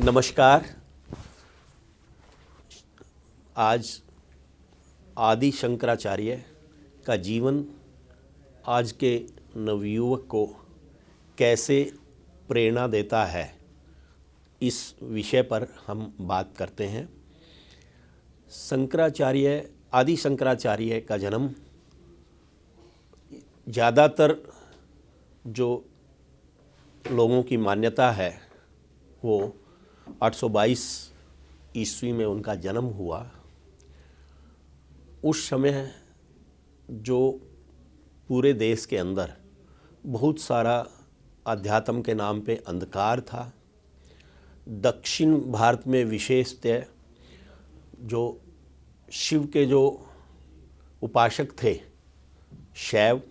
नमस्कार। आज आदि शंकराचार्य का जीवन आज के नवयुवक को कैसे प्रेरणा देता है, इस विषय पर हम बात करते हैं। आदि शंकराचार्य का जन्म ज़्यादातर जो लोगों की मान्यता है वो 822 ईस्वी में उनका जन्म हुआ। उस समय जो पूरे देश के अंदर बहुत सारा अध्यात्म के नाम पे अंधकार था। दक्षिण भारत में विशेषतः जो शिव के जो उपासक थे शैव,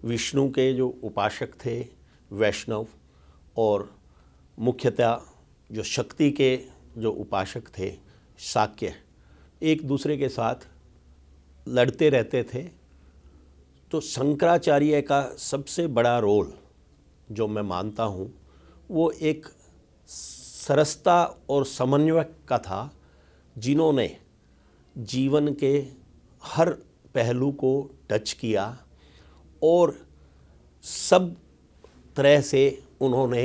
विष्णु के जो उपासक थे वैष्णव, और मुख्यतः जो शक्ति के जो उपासक थे शाक्य, एक दूसरे के साथ लड़ते रहते थे। तो शंकराचार्य का सबसे बड़ा रोल जो मैं मानता हूँ वो एक सरसता और समन्वय का था, जिन्होंने जीवन के हर पहलू को टच किया और सब तरह से उन्होंने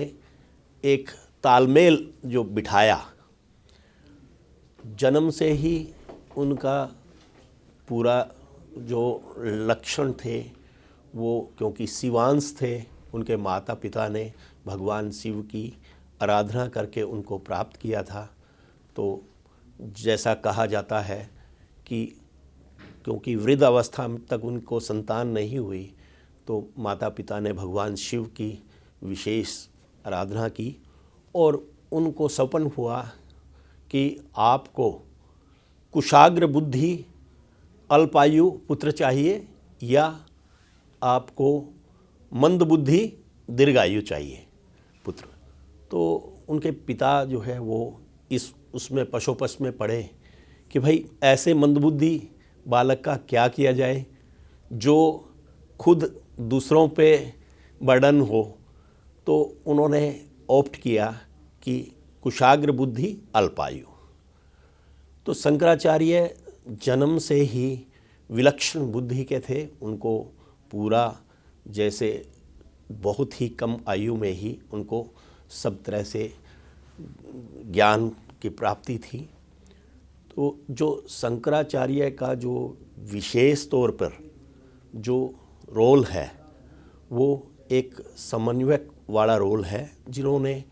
एक तालमेल जो बिठाया। जन्म से ही उनका पूरा जो लक्षण थे वो, क्योंकि शिवांश थे, उनके माता पिता ने भगवान शिव की आराधना करके उनको प्राप्त किया था। तो जैसा कहा जाता है कि क्योंकि वृद्ध अवस्था तक उनको संतान नहीं हुई, तो माता पिता ने भगवान शिव की विशेष आराधना की और उनको सपन हुआ कि आपको कुशाग्र बुद्धि अल्पायु पुत्र चाहिए या आपको मंद बुद्धि दीर्घायु चाहिए पुत्र। तो उनके पिता जो है वो उसमें पशोपस में पड़े कि भाई ऐसे मंदबुद्धि बालक का क्या किया जाए जो खुद दूसरों पे बर्डन हो। तो उन्होंने ऑप्ट किया कि कुशाग्र बुद्धि अल्पायु। तो शंकराचार्य जन्म से ही विलक्षण बुद्धि के थे। उनको पूरा जैसे बहुत ही कम आयु में ही उनको सब तरह से ज्ञान की प्राप्ति थी। तो जो शंकराचार्य का जो विशेष तौर पर जो रोल है वो एक समन्वयक वाला रोल है, जिन्होंने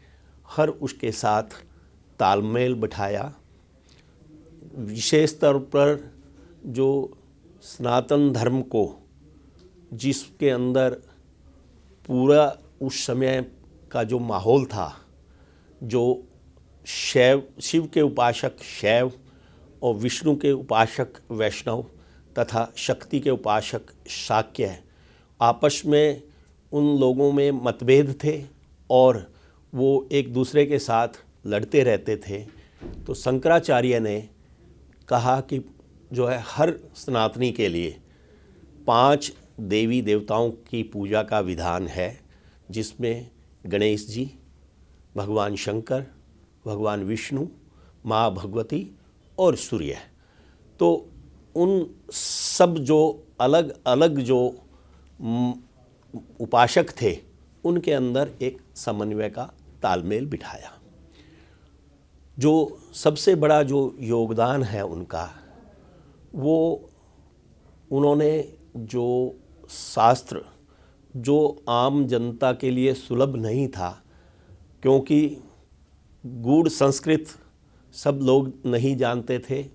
हर उसके साथ तालमेल बिठाया। विशेष तौर पर जो सनातन धर्म को, जिसके अंदर पूरा उस समय का जो माहौल था, जो शिव के उपासक शैव और विष्णु के उपासक वैष्णव तथा शक्ति के उपासक शाक्य, आपस में उन लोगों में मतभेद थे और वो एक दूसरे के साथ लड़ते रहते थे। तो शंकराचार्य ने कहा कि जो है हर सनातनी के लिए 5 देवी देवताओं की पूजा का विधान है, जिसमें गणेश जी, भगवान शंकर, भगवान विष्णु, माँ भगवती और सूर्य। तो उन सब जो अलग अलग जो उपासक थे उनके अंदर एक समन्वय का तालमेल बिठाया। जो सबसे बड़ा जो योगदान है उनका, वो उन्होंने जो शास्त्र जो आम जनता के लिए सुलभ नहीं था, क्योंकि गूढ़ संस्कृत सब लोग नहीं जानते थे,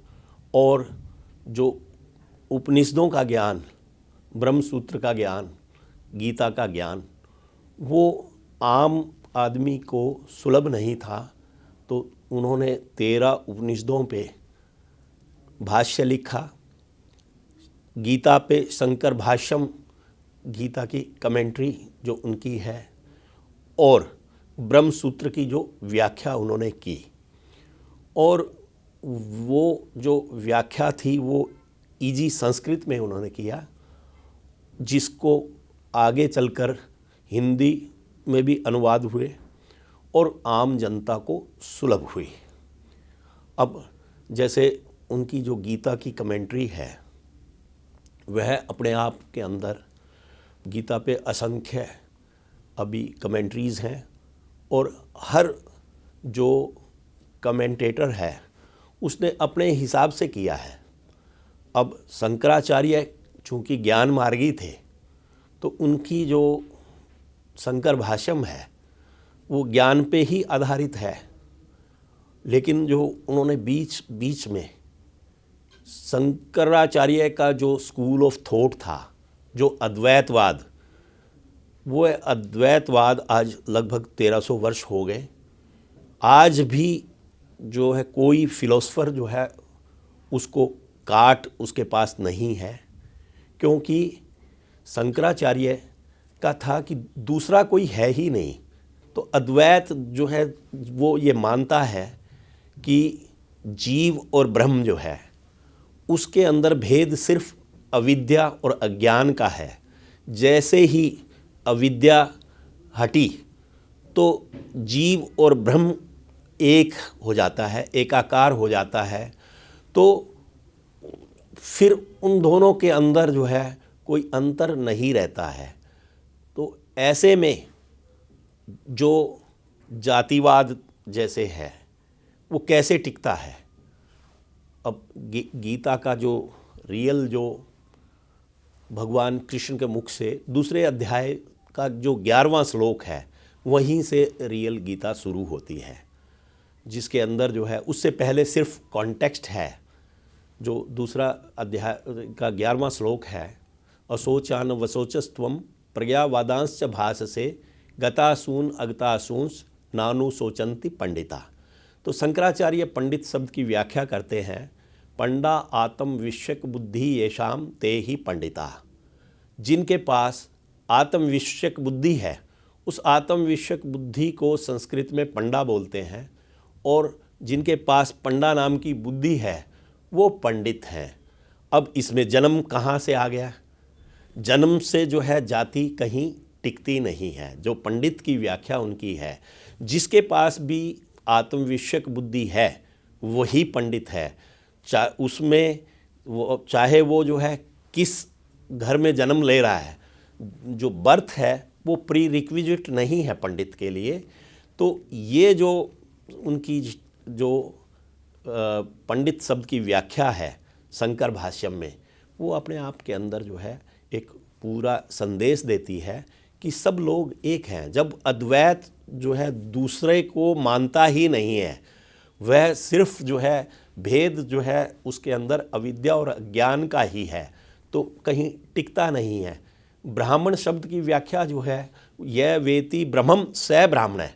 और जो उपनिषदों का ज्ञान, ब्रह्मसूत्र का ज्ञान, गीता का ज्ञान, वो आम आदमी को सुलभ नहीं था। तो उन्होंने 13 उपनिषदों पे भाष्य लिखा। गीता पे शंकर भाष्यम, गीता की कमेंट्री जो उनकी है, और ब्रह्मसूत्र की जो व्याख्या उन्होंने की। और वो जो व्याख्या थी वो इजी संस्कृत में उन्होंने किया, जिसको आगे चलकर हिंदी में भी अनुवाद हुए और आम जनता को सुलभ हुई। अब जैसे उनकी जो गीता की कमेंट्री है वह अपने आप के अंदर, गीता पे असंख्य अभी कमेंट्रीज़ हैं और हर जो कमेंटेटर है उसने अपने हिसाब से किया है। अब शंकराचार्य चूँकि ज्ञान मार्गी थे तो उनकी जो शंकर भाष्यम है वो ज्ञान पे ही आधारित है, लेकिन जो उन्होंने बीच बीच में शंकराचार्य का जो स्कूल ऑफ थॉट था, जो अद्वैतवाद, वो अद्वैतवाद आज लगभग 1300 वर्ष हो गए। आज भी जो है कोई फिलोसफर जो है उसको काट उसके पास नहीं है, क्योंकि शंकराचार्य का था कि दूसरा कोई है ही नहीं। तो अद्वैत जो है वो ये मानता है कि जीव और ब्रह्म जो है उसके अंदर भेद सिर्फ अविद्या और अज्ञान का है। जैसे ही अविद्या हटी तो जीव और ब्रह्म एक हो जाता है, एकाकार हो जाता है। तो फिर उन दोनों के अंदर जो है कोई अंतर नहीं रहता है। तो ऐसे में जो जातिवाद जैसे है वो कैसे टिकता है। अब गीता का जो रियल, जो भगवान कृष्ण के मुख से दूसरे अध्याय का जो 11वां श्लोक है वहीं से रियल गीता शुरू होती है, जिसके अंदर जो है उससे पहले सिर्फ कॉन्टेक्स्ट है। जो दूसरा अध्याय का 11वां श्लोक है, अशोचान वशोचस्त्वम प्रज्ञावादांश्च भाससे गतासून अगतासूंस नानु शोचंति पंडिता। तो शंकराचार्य पंडित शब्द की व्याख्या करते हैं, पंडा आत्म विषयक बुद्धि येषाम ते ही पंडिता। जिनके पास आत्म विषयक बुद्धि है उस आत्म विषयक बुद्धि को संस्कृत में पंडा बोलते हैं, और जिनके पास पंडा नाम की बुद्धि है वो पंडित हैं। अब इसमें जन्म कहाँ से आ गया? जन्म से जो है जाति कहीं टिकती नहीं है। जो पंडित की व्याख्या उनकी है, जिसके पास भी आत्मविषयक बुद्धि है वही पंडित है। उसमें वो चाहे वो जो है किस घर में जन्म ले रहा है, जो बर्थ है वो प्री रिक्विजिट नहीं है पंडित के लिए। तो ये जो उनकी जो पंडित शब्द की व्याख्या है शंकर भाष्यम में, वो अपने आप के अंदर जो है एक पूरा संदेश देती है कि सब लोग एक हैं। जब अद्वैत जो है दूसरे को मानता ही नहीं है, वह सिर्फ जो है भेद जो है उसके अंदर अविद्या और अज्ञान का ही है, तो कहीं टिकता नहीं है। ब्राह्मण शब्द की व्याख्या जो है, यह वेति ब्रह्मम स ब्राह्मण है।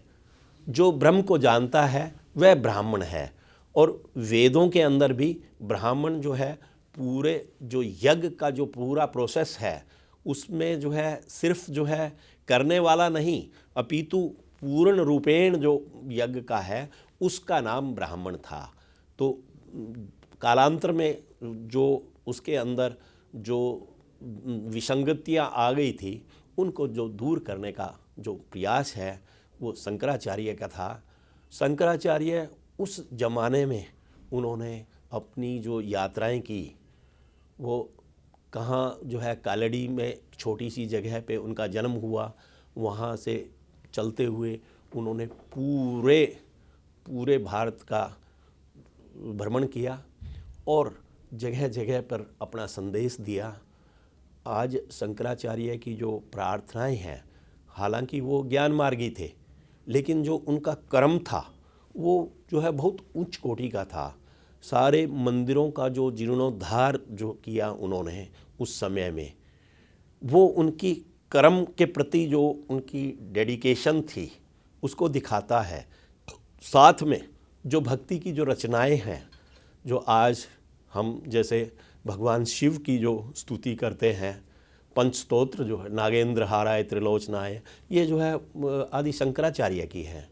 जो ब्रह्म को जानता है वह ब्राह्मण है। और वेदों के अंदर भी ब्राह्मण जो है पूरे जो यज्ञ का जो पूरा प्रोसेस है उसमें जो है सिर्फ जो है करने वाला नहीं, अपितु पूर्ण रूपेण जो यज्ञ का है उसका नाम ब्राह्मण था। तो कालांतर में जो उसके अंदर जो विसंगतियाँ आ गई थी उनको जो दूर करने का जो प्रयास है वो शंकराचार्य का था। शंकराचार्य उस ज़माने में उन्होंने अपनी जो यात्राएं की, वो कहाँ जो है कालड़ी में छोटी सी जगह पे उनका जन्म हुआ, वहाँ से चलते हुए उन्होंने पूरे भारत का भ्रमण किया और जगह जगह पर अपना संदेश दिया। आज शंकराचार्य की जो प्रार्थनाएं हैं, हालांकि वो ज्ञान मार्गी थे, लेकिन जो उनका कर्म था वो जो है बहुत उच्च कोटि का था। सारे मंदिरों का जो जीर्णोद्धार जो किया उन्होंने उस समय में, वो उनकी कर्म के प्रति जो उनकी डेडिकेशन थी उसको दिखाता है। साथ में जो भक्ति की जो रचनाएं हैं, जो आज हम जैसे भगवान शिव की जो स्तुति करते हैं, पंचस्तोत्र जो है नागेंद्र हाराय त्रिलोचनाय, ये जो है आदि शंकराचार्य की है।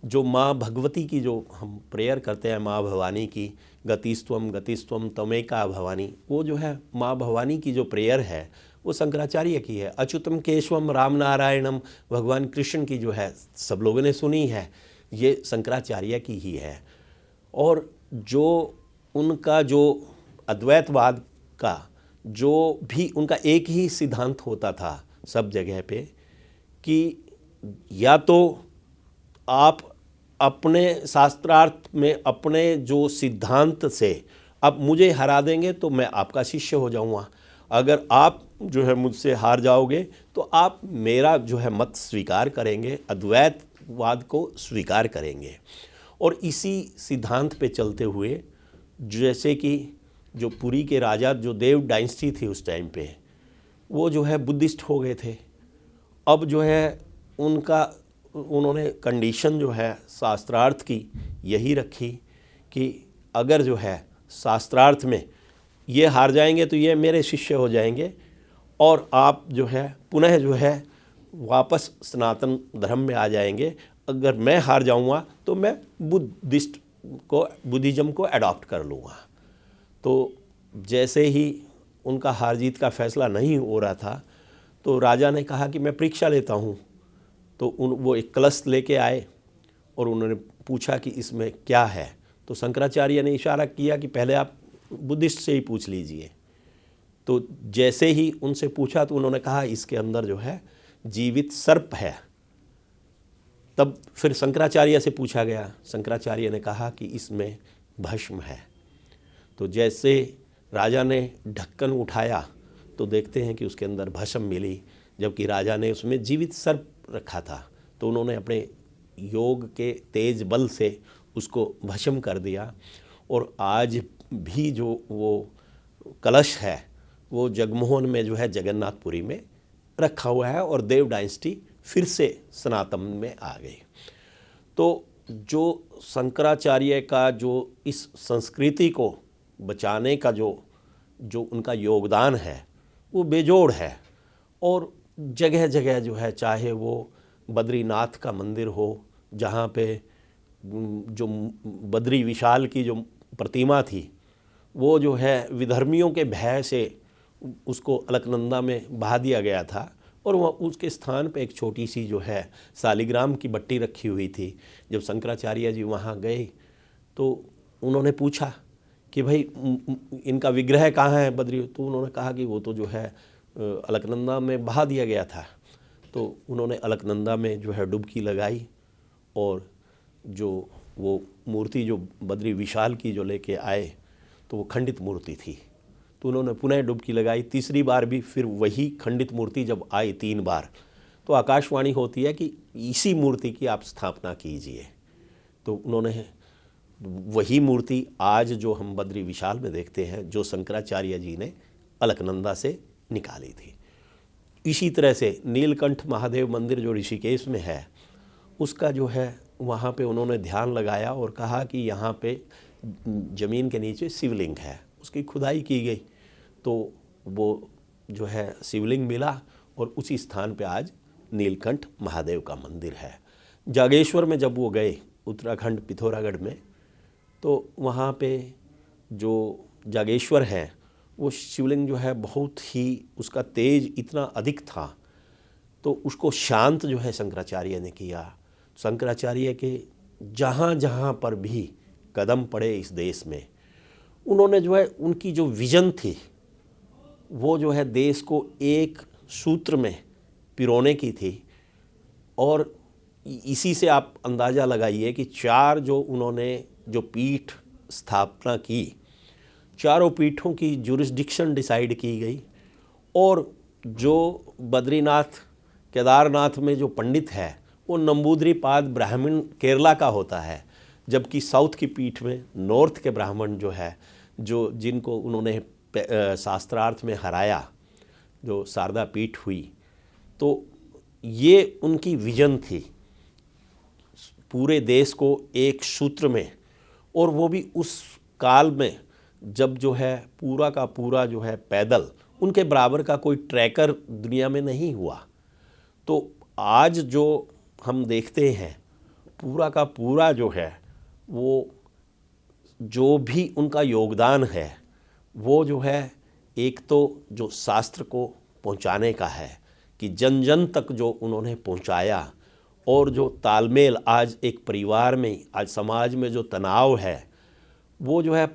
जो माँ भगवती की जो हम प्रेयर करते हैं, माँ भवानी की गतिस्त्वम गतिस्त्वम तमेका भवानी, वो जो है माँ भवानी की जो प्रेयर है वो शंकराचार्य की है। अच्युतम केशवम राम नारायणम भगवान कृष्ण की जो है सब लोगों ने सुनी है, ये शंकराचार्य की ही है। और जो उनका जो अद्वैतवाद का जो भी उनका एक ही सिद्धांत होता था सब जगह पे कि या तो आप अपने शास्त्रार्थ में अपने जो सिद्धांत से आप मुझे हरा देंगे तो मैं आपका शिष्य हो जाऊंगा, अगर आप जो है मुझसे हार जाओगे तो आप मेरा जो है मत स्वीकार करेंगे, अद्वैतवाद को स्वीकार करेंगे। और इसी सिद्धांत पे चलते हुए जैसे कि जो पुरी के राजा जो देव डायनेस्टी थी उस टाइम पे, वो जो है बुद्धिस्ट हो गए थे। अब जो है उन्होंने कंडीशन जो है शास्त्रार्थ की यही रखी कि अगर जो है शास्त्रार्थ में ये हार जाएंगे तो ये मेरे शिष्य हो जाएंगे और आप जो है पुनः जो है वापस सनातन धर्म में आ जाएंगे। अगर मैं हार जाऊंगा तो मैं बुद्धिज़्म को अडॉप्ट कर लूँगा। तो जैसे ही उनका हार जीत का फैसला नहीं हो रहा था तो राजा ने कहा कि मैं परीक्षा लेता हूँ। तो वो एक कलश लेके आए और उन्होंने पूछा कि इसमें क्या है। तो शंकराचार्य ने इशारा किया कि पहले आप बुद्धिस्ट से ही पूछ लीजिए। तो जैसे ही उनसे पूछा तो उन्होंने कहा इसके अंदर जो है जीवित सर्प है। तब फिर शंकराचार्य से पूछा गया, शंकराचार्य ने कहा कि इसमें भस्म है। तो जैसे राजा ने ढक्कन उठाया तो देखते हैं कि उसके अंदर भस्म मिली, जबकि राजा ने उसमें जीवित सर्प रखा था। तो उन्होंने अपने योग के तेज बल से उसको भस्म कर दिया। और आज भी जो वो कलश है वो जगमोहन में जो है जगन्नाथपुरी में रखा हुआ है और देव डायनेस्टी फिर से सनातन में आ गई। तो जो शंकराचार्य का जो इस संस्कृति को बचाने का जो उनका योगदान है वो बेजोड़ है। और जगह जगह जो है, चाहे वो बद्रीनाथ का मंदिर हो जहाँ पे जो बद्री विशाल की जो प्रतिमा थी वो जो है विधर्मियों के भय से उसको अलकनंदा में बहा दिया गया था और वह उसके स्थान पे एक छोटी सी जो है सालिग्राम की बट्टी रखी हुई थी। जब शंकराचार्य जी वहाँ गए तो उन्होंने पूछा कि भाई इनका विग्रह कहाँ है बद्री। तो उन्होंने कहा कि वो तो जो है अलकनंदा में बहा दिया गया था। तो उन्होंने अलकनंदा में जो है डुबकी लगाई और जो वो मूर्ति जो बद्री विशाल की जो लेके आए तो वो खंडित मूर्ति थी। तो उन्होंने पुनः डुबकी लगाई, तीसरी बार भी फिर वही खंडित मूर्ति जब आई 3 बार तो आकाशवाणी होती है कि इसी मूर्ति की आप स्थापना कीजिए। तो उन्होंने वही मूर्ति आज जो हम बद्री विशाल में देखते हैं जो शंकराचार्य जी ने अलकनंदा से निकाली थी। इसी तरह से नीलकंठ महादेव मंदिर जो ऋषिकेश में है उसका जो है वहाँ पे उन्होंने ध्यान लगाया और कहा कि यहाँ पे ज़मीन के नीचे शिवलिंग है, उसकी खुदाई की गई तो वो जो है शिवलिंग मिला और उसी स्थान पे आज नीलकंठ महादेव का मंदिर है। जागेश्वर में जब वो गए उत्तराखंड पिथौरागढ़ में तो वहाँ पे जो जागेश्वर है वो शिवलिंग जो है बहुत ही उसका तेज इतना अधिक था तो उसको शांत जो है शंकराचार्य ने किया। शंकराचार्य के जहाँ जहाँ पर भी कदम पड़े इस देश में उन्होंने जो है उनकी जो विजन थी वो जो है देश को एक सूत्र में पिरोने की थी। और इसी से आप अंदाज़ा लगाइए कि 4 जो उन्होंने जो पीठ स्थापना की, चारों पीठों की जुरिस्डिक्शन डिसाइड की गई। और जो बद्रीनाथ केदारनाथ में जो पंडित है वो नंबूद्रिपाद ब्राह्मण केरला का होता है, जबकि साउथ की पीठ में नॉर्थ के ब्राह्मण जो है जो जिनको उन्होंने शास्त्रार्थ में हराया, जो शारदा पीठ हुई। तो ये उनकी विजन थी पूरे देश को एक सूत्र में, और वो भी उस काल में जब जो है पूरा का पूरा जो है पैदल, उनके बराबर का कोई ट्रैकर दुनिया में नहीं हुआ। तो आज जो हम देखते हैं पूरा का पूरा जो है वो जो भी उनका योगदान है वो जो है एक तो जो शास्त्र को पहुंचाने का है, कि जन जन तक जो उन्होंने पहुंचाया। और जो तालमेल आज एक परिवार में, आज समाज में जो तनाव है, वो जो है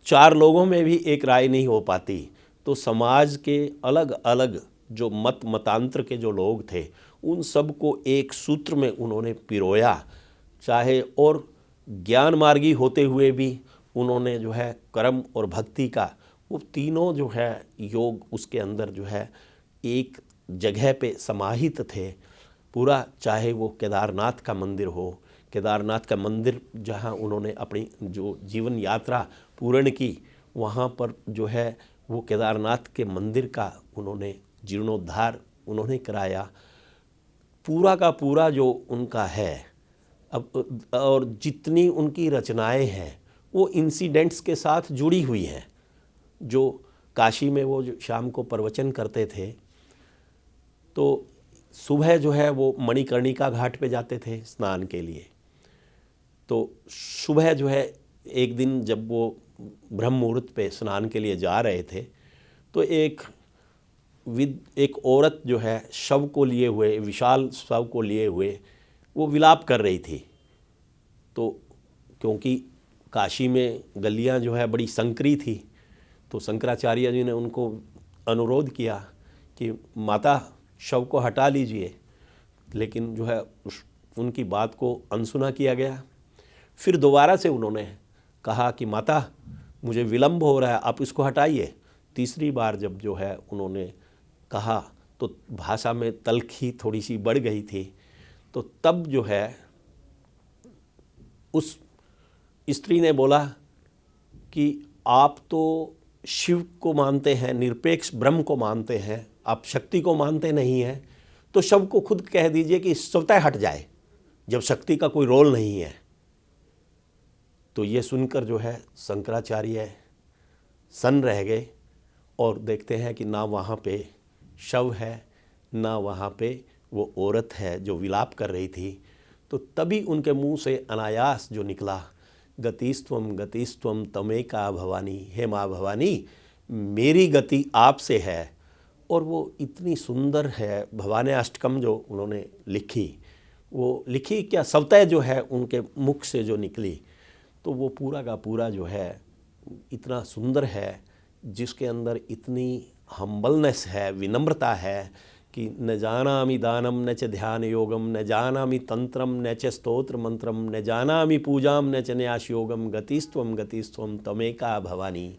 4 लोगों में भी एक राय नहीं हो पाती, तो समाज के अलग अलग जो मतांतर के जो लोग थे, उन सब को एक सूत्र में उन्होंने पिरोया। चाहे और ज्ञान मार्गी होते हुए भी उन्होंने जो है कर्म और भक्ति का, वो तीनों जो है योग उसके अंदर जो है एक जगह पे समाहित थे पूरा। चाहे वो केदारनाथ का मंदिर हो, केदारनाथ का मंदिर जहाँ उन्होंने अपनी जो जीवन यात्रा पूर्ण की, वहाँ पर जो है वो केदारनाथ के मंदिर का उन्होंने जीर्णोद्धार उन्होंने कराया। पूरा का पूरा जो उनका है अब, और जितनी उनकी रचनाएं हैं वो इंसिडेंट्स के साथ जुड़ी हुई हैं। जो काशी में वो जो शाम को प्रवचन करते थे, तो सुबह जो है वो मणिकर्णिका घाट पे जाते थे स्नान के लिए। तो सुबह जो है एक दिन जब वो ब्रह्म मुहूर्त पे स्नान के लिए जा रहे थे, तो एक औरत जो है शव को लिए हुए, विशाल शव को लिए हुए वो विलाप कर रही थी। तो क्योंकि काशी में गलियां जो है बड़ी संकरी थी, तो शंकराचार्य जी ने उनको अनुरोध किया कि माता शव को हटा लीजिए, लेकिन जो है उनकी बात को अनसुना किया गया। फिर दोबारा से उन्होंने कहा कि माता मुझे विलंब हो रहा है, आप इसको हटाइए। तीसरी बार जब जो है उन्होंने कहा तो भाषा में तल्खी थोड़ी सी बढ़ गई थी। तो तब जो है उस स्त्री ने बोला कि आप तो शिव को मानते हैं, निरपेक्ष ब्रह्म को मानते हैं, आप शक्ति को मानते नहीं हैं, तो शव को खुद कह दीजिए कि स्वतः हट जाए जब शक्ति का कोई रोल नहीं है। तो ये सुनकर जो है शंकराचार्य सन्न रह गए और देखते हैं कि ना वहाँ पे शव है, ना वहाँ पे वो औरत है जो विलाप कर रही थी। तो तभी उनके मुंह से अनायास जो निकला, गतिस्त्वम तमेका भवानी, हे माँ भवानी मेरी गति आपसे है। और वो इतनी सुंदर है, भवानी अष्टकम जो उन्होंने लिखी, वो लिखी क्या स्वतः जो है उनके मुख से जो निकली, तो वो पूरा का पूरा जो है इतना सुंदर है, जिसके अंदर इतनी हम्बलनेस है, विनम्रता है कि न जानामि दानम न च ध्यान योगम, न जानामि तंत्रम न च स्तोत्र मंत्रम, न जानामि पूजाम न च न्यास योगम, गतिस्त्वम तमेका भवानी।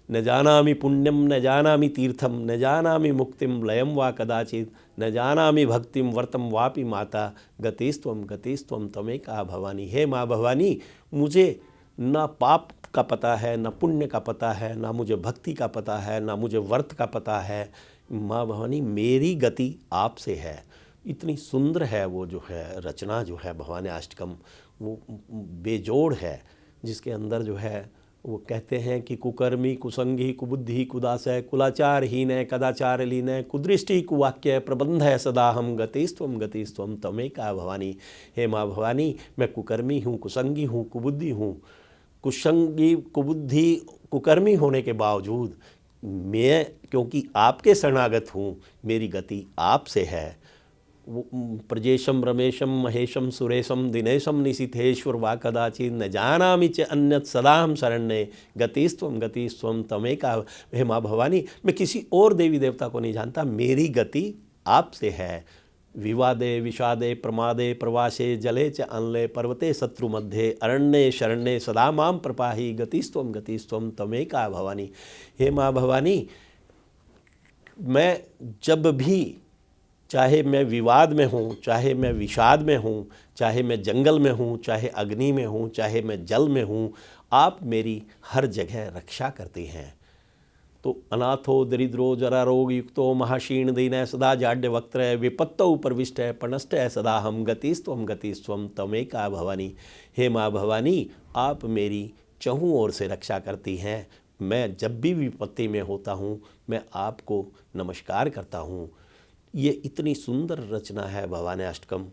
न जानामि पुण्यम न जानामि तीर्थम, न जानामि मुक्तिम लयम वा कदाचित, न जानामि भक्तिम वर्तम वापि माता, गतिस्त्वम तमेका भवानी। हे माँ भवानी मुझे ना पाप का पता है, ना पुण्य का पता है, ना मुझे भक्ति का पता है, ना मुझे व्रत का पता है। माँ भवानी मेरी गति आपसे है। इतनी सुंदर है वो जो है रचना जो है भवानी अष्टकम, वो बेजोड़ है, जिसके अंदर जो है वो कहते हैं कि कुकर्मी कुसंगी कुबुद्धि कुदासय कुलाचारहीन कदाचारलीन कुदृष्टि कुवाक्य प्रबंध है सदा हम, गतिस्त्वम तमेका भवानी। हे माँ भवानी मैं कुकर्मी हूँ, कुसंगी हूँ, कुबुद्धि हूँ। कुसंगी कुबुद्धि कुकर्मी होने के बावजूद मैं क्योंकि आपके शरणागत हूँ, मेरी गति आपसे है। प्रजेशम रमेशम महेशम सुरेशम दिनेशम निशिथेश्वर वा कदाचित, न जानामि च अन्यत् सदा हम शरण्ये, गतिस्त्वम तमेका। हे माँ भवानी मैं किसी और देवी देवता को नहीं जानता, मेरी गति आपसे है। विवादे विषादे प्रमादे प्रवासे जले च अनले पर्वते शत्रु मध्य अरण्ये शरण्ये सदा माम प्रपाहि, गतिस्त्वम तमेका भवानी। हे माँ भवानी मैं जब भी, चाहे मैं विवाद में हूँ, चाहे मैं विषाद में हूँ, चाहे मैं जंगल में हूँ, चाहे अग्नि में हूँ, चाहे मैं जल में हूँ, आप मेरी हर जगह रक्षा करते हैं। तो अनाथो दरिद्रो जरारोग युक्तो महाक्षीण दीन सदा जाड्य वक्त्र विपत्तौ प्रविष्ट पणष्ट सदा हम, गतिस्त्वम तमेका भवानी। हे माँ भवानी आप मेरी चहुँ ओर से रक्षा करती हैं। मैं जब भी विपत्ति में होता हूँ मैं आपको नमस्कार करता हूँ। ये इतनी सुंदर रचना है भवानी अष्टकम।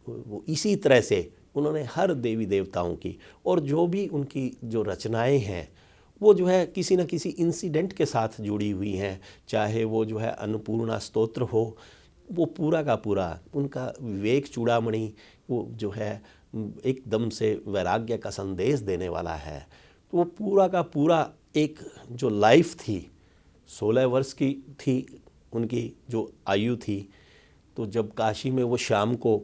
वो इसी तरह से उन्होंने हर देवी देवताओं की और जो भी उनकी जो रचनाएं हैं वो जो है किसी न किसी इंसिडेंट के साथ जुड़ी हुई हैं। चाहे वो जो है अन्नपूर्णा स्तोत्र हो, वो पूरा का पूरा उनका विवेक चूड़ामणि वो जो है एकदम से वैराग्य का संदेश देने वाला है। तो वो पूरा का पूरा एक जो लाइफ थी, 16 वर्ष की थी उनकी जो आयु थी। तो जब काशी में वो शाम को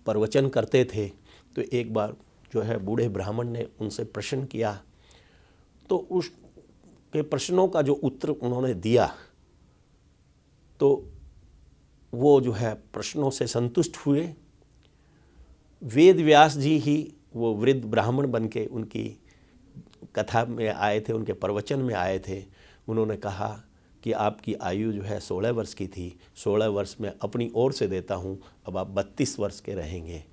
प्रवचन करते थे तो एक बार जो है बूढ़े ब्राह्मण ने उनसे प्रश्न किया, तो उस के प्रश्नों का जो उत्तर उन्होंने दिया तो वो जो है प्रश्नों से संतुष्ट हुए। वेद व्यास जी ही वो वृद्ध ब्राह्मण बन के उनकी कथा में आए थे, उनके प्रवचन में आए थे। उन्होंने कहा कि आपकी आयु जो है 16 वर्ष की थी, 16 वर्ष में अपनी ओर से देता हूँ, अब आप 32 वर्ष के रहेंगे।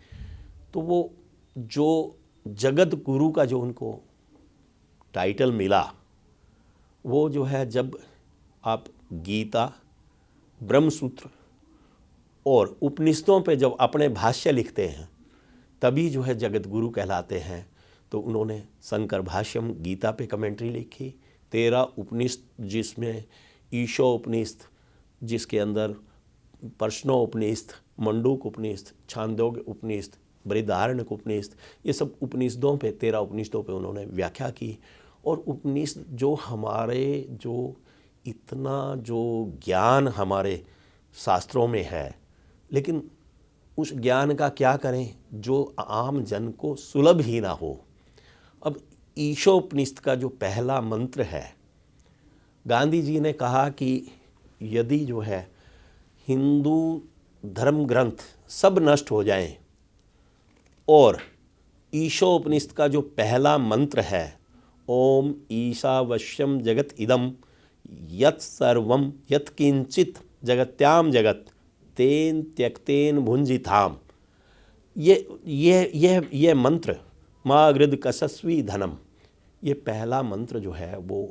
तो वो जो जगत गुरु का जो उनको टाइटल मिला, वो जो है जब आप गीता, ब्रह्मसूत्र और उपनिषदों पे जब अपने भाष्य लिखते हैं तभी जो है जगत गुरु कहलाते हैं। तो उन्होंने शंकर भाष्यम गीता पे कमेंट्री लिखी, 13 उपनिषद जिसमें ईशो उपनिषद, जिसके अंदर प्रश्नो उपनिषद, मंडूक उपनिषद, छांदोग्य उपनिषद, बृहदारण्यक उपनिषद, ये सब उपनिषदों पे 13 उपनिषदों पे उन्होंने व्याख्या की। और उपनिषद जो हमारे जो इतना जो ज्ञान हमारे शास्त्रों में है, लेकिन उस ज्ञान का क्या करें जो आम जन को सुलभ ही ना हो। अब ईशोपनिषद का जो पहला मंत्र है, गांधी जी ने कहा कि यदि जो है हिंदू धर्म ग्रंथ सब नष्ट हो जाएं और ईशोपनिषद का जो पहला मंत्र है, ओम ईशावश्यम जगत इदम यत् सर्वम यत् किंचित जगत्याम जगत तेन त्यक्तेन भुंजिथाम, ये मंत्र माँ गृद कसस्वी धनम, ये पहला मंत्र जो है वो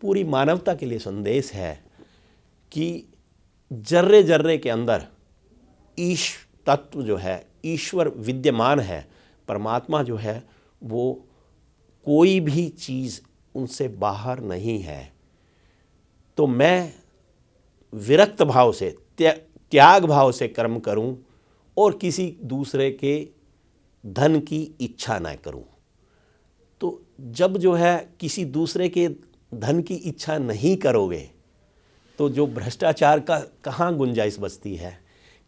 पूरी मानवता के लिए संदेश है कि जर्रे जर्रे के अंदर ईश तत्व जो है, ईश्वर विद्यमान है, परमात्मा जो है वो कोई भी चीज़ उनसे बाहर नहीं है। तो मैं विरक्त भाव से, त्याग भाव से कर्म करूं और किसी दूसरे के धन की इच्छा ना करूं। तो जब जो है किसी दूसरे के धन की इच्छा नहीं करोगे तो जो भ्रष्टाचार का कहाँ गुंजाइश बचती है,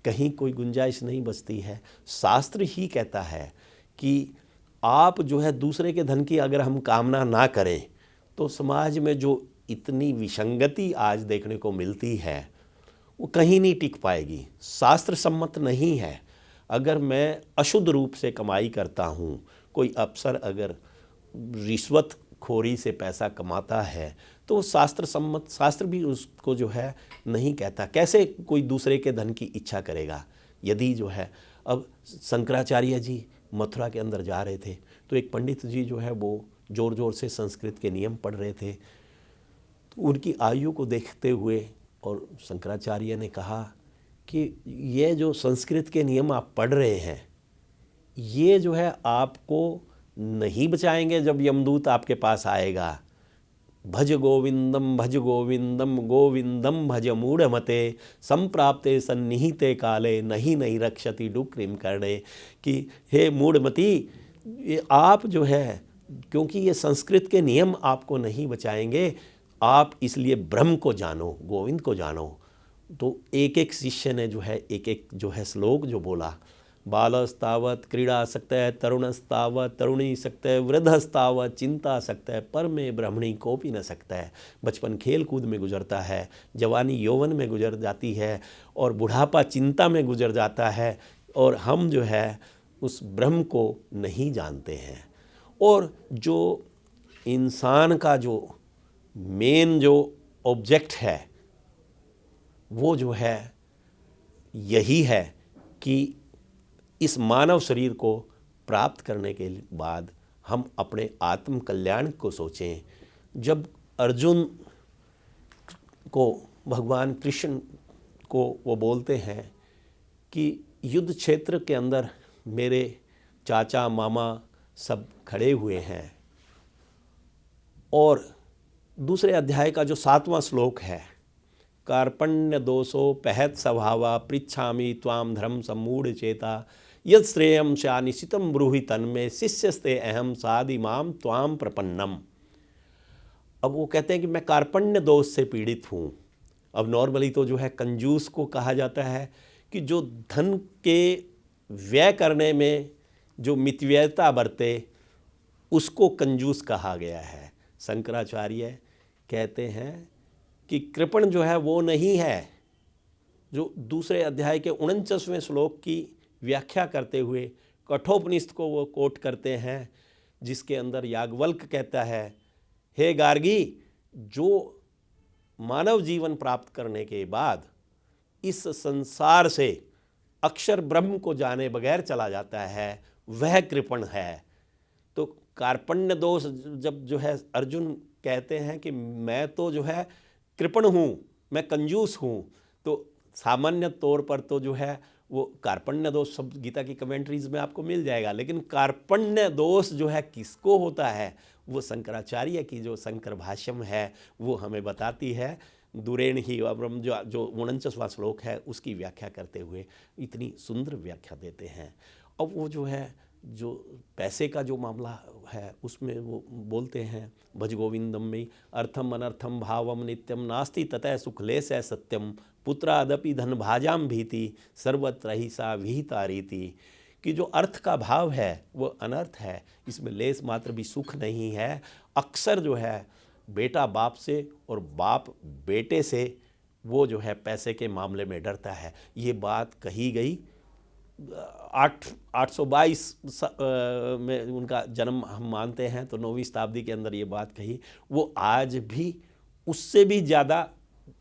कहीं कोई गुंजाइश नहीं बचती है। शास्त्र ही कहता है कि आप जो है दूसरे के धन की अगर हम कामना ना करें तो समाज में जो इतनी विसंगति आज देखने को मिलती है वो कहीं नहीं टिक पाएगी, शास्त्र सम्मत नहीं है। अगर मैं अशुद्ध रूप से कमाई करता हूँ, कोई अफसर अगर रिश्वत खोरी से पैसा कमाता है तो शास्त्र सम्मत, शास्त्र भी उसको जो है नहीं कहता। कैसे कोई दूसरे के धन की इच्छा करेगा। यदि जो है अब शंकराचार्य जी मथुरा के अंदर जा रहे थे तो एक पंडित जी जो है वो ज़ोर ज़ोर से संस्कृत के नियम पढ़ रहे थे। तो उनकी आयु को देखते हुए और शंकराचार्य ने कहा कि ये जो संस्कृत के नियम आप पढ़ रहे हैं ये जो है आपको नहीं बचाएंगे जब यमदूत आपके पास आएगा। भज गोविंदम गोविंदम भज मूढ़मते संप्राप्ते सन्निहिते काले नहीं नहीं रक्षति डुक्रिम करणे, कि हे मूढ़मती, ये आप जो है क्योंकि ये संस्कृत के नियम आपको नहीं बचाएंगे, आप इसलिए ब्रह्म को जानो, गोविंद को जानो। तो एक एक शिष्य ने जो है एक एक जो है श्लोक जो बोला, बालस्तावत क्रीड़ासक्तः तरुणस्तावत तरुणीसक्तः वृद्धस्तावत चिंतासक्तः पर में ब्रह्मणी कोपी न सकता है। बचपन खेल कूद में गुजरता है, जवानी यौवन में गुजर जाती है और बुढ़ापा चिंता में गुजर जाता है, और हम जो है उस ब्रह्म को नहीं जानते हैं। और जो इंसान का जो मेन जो ऑब्जेक्ट है वो जो है यही है कि इस मानव शरीर को प्राप्त करने के बाद हम अपने आत्म कल्याण को सोचें। जब अर्जुन को भगवान कृष्ण को वो बोलते हैं कि युद्ध क्षेत्र के अंदर मेरे चाचा मामा सब खड़े हुए हैं और दूसरे अध्याय का जो 7वां श्लोक है, कार्पण्य दोषोपहत स्वभावा पृच्छामि त्वाम धर्म सम्मूढ़ चेता यद श्रेयम स्या निश्चितम ब्रूहि तन्मे शिष्यस्ते अहम सादिमाम त्वाम प्रपन्नम। अब वो कहते हैं कि मैं कार्पण्य दोष से पीड़ित हूँ। अब नॉर्मली तो जो है कंजूस को कहा जाता है कि जो धन के व्यय करने में जो मितव्ययता बरते उसको कंजूस कहा गया है। शंकराचार्य कहते हैं कि कृपण जो है वो नहीं है। जो दूसरे अध्याय के 49वें श्लोक की व्याख्या करते हुए कठोपनिषद को वो कोट करते हैं, जिसके अंदर याज्ञवल्क्य कहता है, हे गार्गी, जो मानव जीवन प्राप्त करने के बाद इस संसार से अक्षर ब्रह्म को जाने बगैर चला जाता है वह कृपण है। तो कार्पण्य दोष जब जो है अर्जुन कहते हैं कि मैं तो जो है कृपण हूँ, मैं कंजूस हूँ, तो सामान्य तौर पर तो जो है वो कार्पण्य दोष शब्द गीता की कमेंट्रीज में आपको मिल जाएगा। लेकिन कार्पण्य दोष जो है किसको होता है, वो शंकराचार्य की जो शंकर भाष्यम है वो हमें बताती है। दुरेण ही ब्रह्म जो 49वां श्लोक है उसकी व्याख्या करते हुए इतनी सुंदर व्याख्या देते हैं। अब वो जो है जो पैसे का जो मामला है उसमें वो बोलते हैं, भज गोविंदम में अर्थम अनर्थम भावम नित्यम नास्ति ततः सुखलेश है सत्यम पुत्रादपि धन भाजाम भीति सर्वत्र ही सा विहिता रीति। कि जो अर्थ का भाव है वो अनर्थ है, इसमें लेस मात्र भी सुख नहीं है। अक्सर जो है बेटा बाप से और बाप बेटे से वो जो है पैसे के मामले में डरता है। ये बात कही गई 822 में उनका जन्म हम मानते हैं, तो 9वीं शताब्दी के अंदर ये बात कही। वो आज भी उससे भी ज़्यादा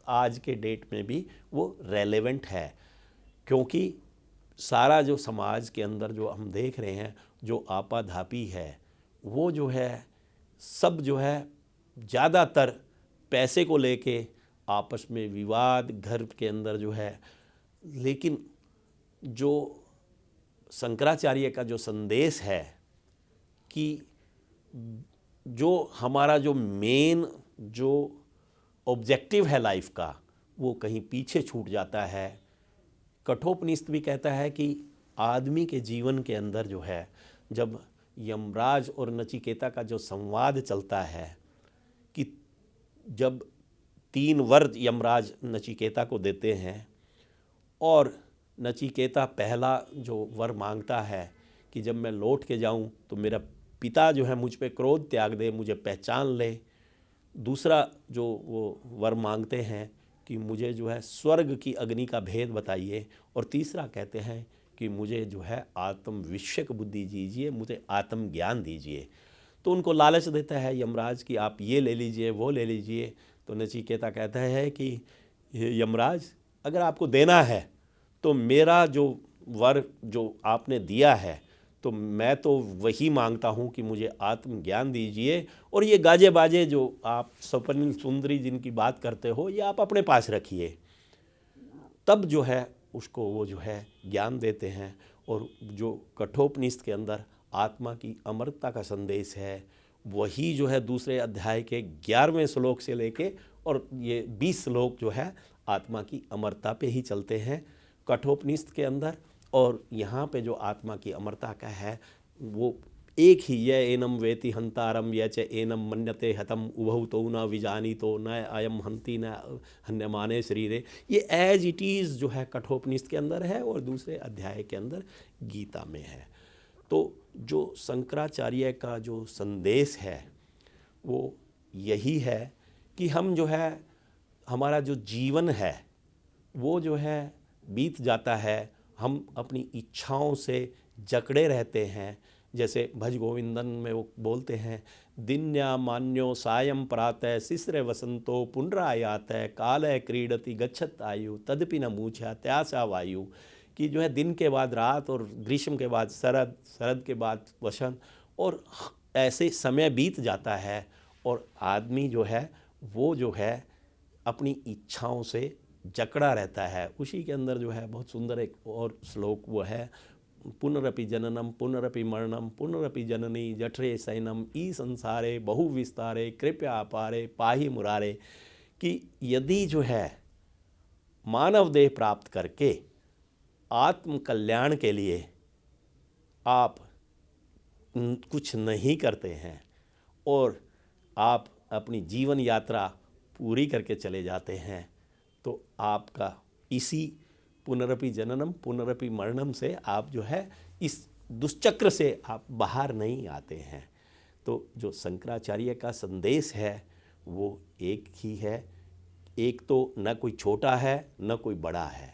आज के डेट में भी वो रेलेवेंट है, क्योंकि सारा जो समाज के अंदर जो हम देख रहे हैं जो आपाधापी है वो जो है सब जो है ज़्यादातर पैसे को लेके आपस में विवाद घर के अंदर जो है। लेकिन जो शंकराचार्य का जो संदेश है कि जो हमारा जो मेन जो ऑब्जेक्टिव है लाइफ का वो कहीं पीछे छूट जाता है। कठोपनिषद भी कहता है कि आदमी के जीवन के अंदर जो है जब यमराज और नचिकेता का जो संवाद चलता है कि जब 3 वर यमराज नचिकेता को देते हैं और नचिकेता पहला जो वर मांगता है कि जब मैं लौट के जाऊं तो मेरा पिता जो है मुझ पे क्रोध त्याग दे, मुझे पहचान ले। दूसरा जो वो वर मांगते हैं कि मुझे जो है स्वर्ग की अग्नि का भेद बताइए, और तीसरा कहते हैं कि मुझे जो है आत्म विषयक बुद्धि दीजिए, मुझे आत्म ज्ञान दीजिए। तो उनको लालच देता है यमराज कि आप ये ले लीजिए वो ले लीजिए। तो नचिकेता कहता है कि यमराज अगर आपको देना है तो मेरा जो वर जो आपने दिया है तो मैं तो वही मांगता हूँ कि मुझे आत्मज्ञान दीजिए, और ये गाजे बाजे जो आप स्वप्निल सुंदरी जिनकी बात करते हो ये आप अपने पास रखिए। तब जो है उसको वो जो है ज्ञान देते हैं। और जो कठोपनिषद के अंदर आत्मा की अमरता का संदेश है वही जो है दूसरे अध्याय के 11वें श्लोक से लेके और ये 20 श्लोक जो है आत्मा की अमरता पे ही चलते हैं कठोपनिषद के अंदर। और यहाँ पे जो आत्मा की अमरता का है वो एक ही, ये एनम वेति हंतारम य च एनम मन्यते हतम उभौ तो न विजानी तो न अयम हंति न हन्यमाने शरीरे। ये एज इट इज़ जो है कठोपनिषद के अंदर है और दूसरे अध्याय के अंदर गीता में है। तो जो शंकराचार्य का जो संदेश है वो यही है कि हम जो है हमारा जो जीवन है वो जो है बीत जाता है, हम अपनी इच्छाओं से जकड़े रहते हैं। जैसे भज गोविंदन में वो बोलते हैं, दिन्या मान्यो सायं प्रातः शिश्र वसंतो पुनरायात काल क्रीडति गच्छत आयु तदपि न मूछा त्यासा वायु। कि जो है दिन के बाद रात और ग्रीष्म के बाद शरद, शरद के बाद वसंत, और ऐसे समय बीत जाता है और आदमी जो है वो जो है अपनी इच्छाओं से जकड़ा रहता है। उसी के अंदर जो है बहुत सुंदर एक और श्लोक वो है, पुनरपि जननम पुनरपि मरणम पुनरपि जननी जठरे शयनम ई संसारे बहु विस्तारे कृपया अपारे पाहि मुरारे, कि यदि जो है मानव देह प्राप्त करके आत्म कल्याण के लिए आप कुछ नहीं करते हैं और आप अपनी जीवन यात्रा पूरी करके चले जाते हैं, तो आपका इसी पुनरपि जननम पुनरपि मरणम से आप जो है इस दुष्चक्र से आप बाहर नहीं आते हैं। तो जो शंकराचार्य का संदेश है वो एक ही है। एक तो न कोई छोटा है न कोई बड़ा है,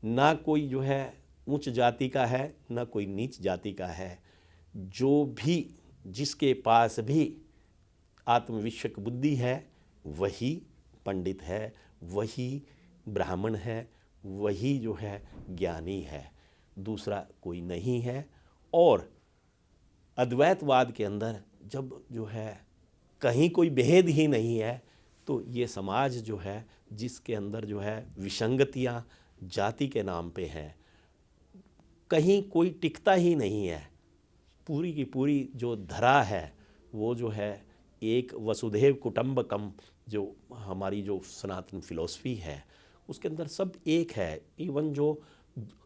ना कोई जो है उच्च जाति का है ना कोई नीच जाति का है। जो भी जिसके पास भी आत्मविश्वक बुद्धि है वही पंडित है, वही ब्राह्मण है, वही जो है ज्ञानी है, दूसरा कोई नहीं है। और अद्वैतवाद के अंदर जब जो है कहीं कोई भेद ही नहीं है, तो ये समाज जो है जिसके अंदर जो है विसंगतियाँ जाति के नाम पे हैं, कहीं कोई टिकता ही नहीं है। पूरी की पूरी जो धरा है वो जो है एक वसुधैव कुटुंबकम, जो हमारी जो सनातन फिलॉसफी है उसके अंदर सब एक है। इवन जो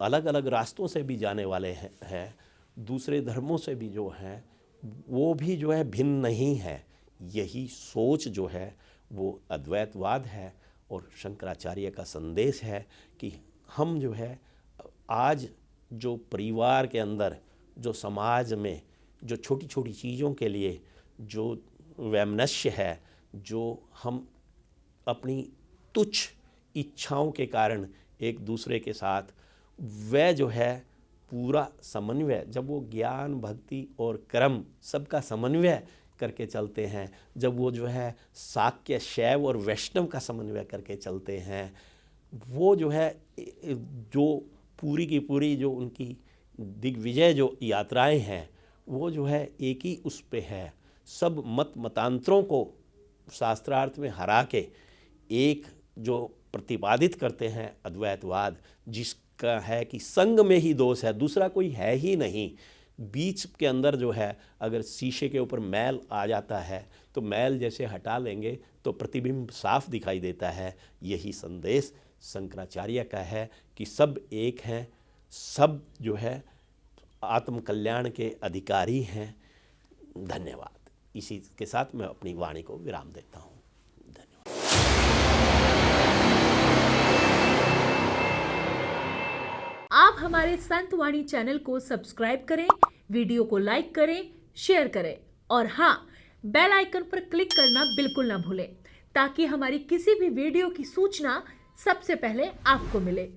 अलग अलग रास्तों से भी जाने वाले हैं दूसरे धर्मों से भी जो हैं वो भी जो है भिन्न नहीं है। यही सोच जो है वो अद्वैतवाद है। और शंकराचार्य का संदेश है कि हम जो है आज जो परिवार के अंदर जो समाज में जो छोटी छोटी चीज़ों के लिए जो वैमनस्य है, जो हम अपनी तुच्छ इच्छाओं के कारण एक दूसरे के साथ वह जो है पूरा समन्वय, जब वो ज्ञान भक्ति और कर्म सबका समन्वय करके चलते हैं, जब वो जो है शाक्य शैव और वैष्णव का समन्वय करके चलते हैं, वो जो है जो पूरी की पूरी जो उनकी दिग्विजय जो यात्राएं हैं वो जो है एक ही उस पे है। सब मतांतरों को शास्त्रार्थ में हरा के एक जो प्रतिपादित करते हैं अद्वैतवाद, जिसका है कि संग में ही दोष है, दूसरा कोई है ही नहीं। बीच के अंदर जो है अगर शीशे के ऊपर मैल आ जाता है तो मैल जैसे हटा लेंगे तो प्रतिबिंब साफ दिखाई देता है। यही संदेश शंकराचार्य का है कि सब एक हैं, सब जो है आत्म कल्याण के अधिकारी हैं। धन्यवाद। इसी के साथ मैं अपनी वाणी को विराम देता हूँ। धन्यवाद। आप हमारे संत वाणी चैनल को सब्सक्राइब करें, वीडियो को लाइक करें, शेयर करें और हाँ, बेल आइकन पर क्लिक करना बिल्कुल ना भूलें ताकि हमारी किसी भी वीडियो की सूचना सबसे पहले आपको मिले।